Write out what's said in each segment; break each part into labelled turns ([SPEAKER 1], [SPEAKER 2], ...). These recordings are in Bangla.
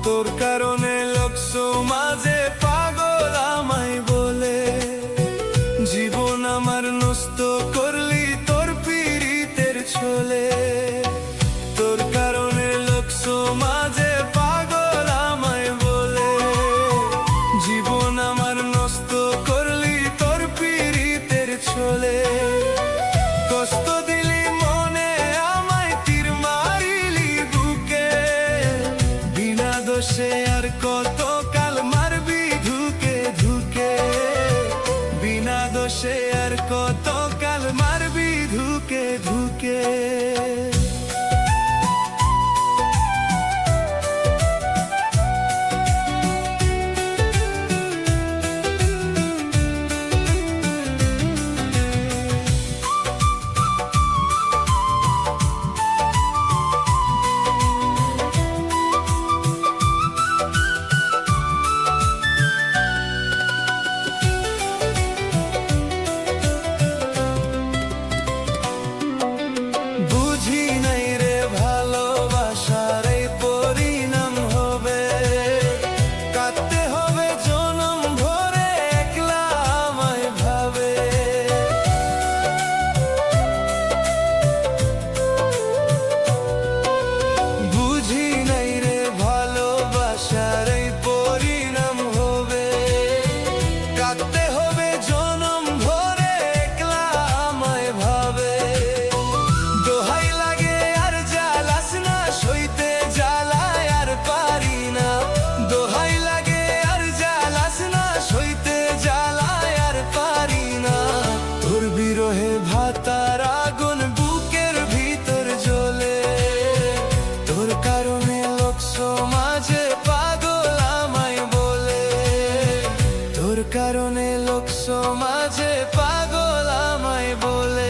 [SPEAKER 1] তোর কারণে লোক সমাজে পাগল আমায় বলে, জীবন আমার নষ্ট করলি তোর পীড়িতের ছলে। তোর কারণে লোক সমাজে পাগল আমায় বলে, জীবন আমার নষ্ট করলি তোর পীড়িতের ছলে। কষ্ট দিলি মনে আমায়, তীর মারিলি বুকে, বিনা দোষে আর কত কাল মারবি ধুকে ধুকে, বিনা দোষে আর কত কাল মারবি ধুকে ধুকে। বিরহে ভাতার আগুন বুকের ভিতর জ্বলে, তোর কারণে লোক সমাজে পাগল আমায় বলে, তোর কারণে লোক সমাজে পাগল আমায় বলে।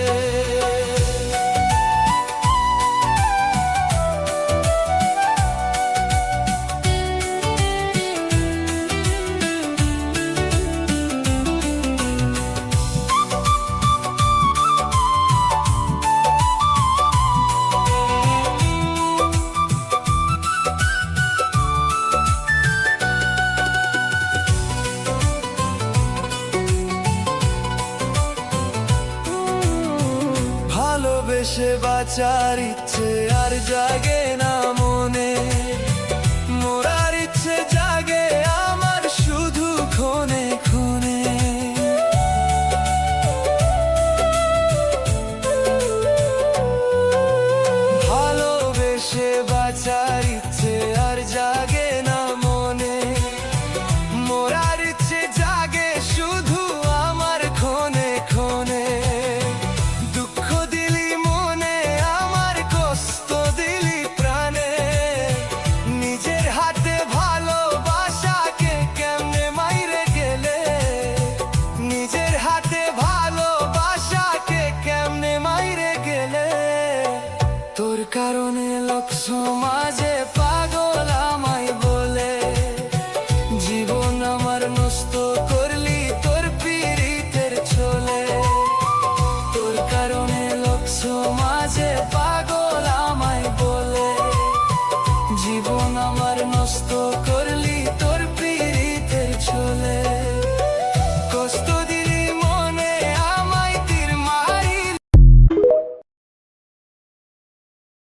[SPEAKER 1] ভালোবেসে বাঁচার ইচ্ছে আর জাগে না মনে, মরার ইচ্ছে জাগে আমার শুধু ক্ষণে ক্ষণে। ভালোবেসে বাঁচার ইচ্ছে আর জাগে না মনে, মরার ইচ্ছে জাগে শুধু আমার ক্ষণে ক্ষণে। তোর কারণে লোক সমাজে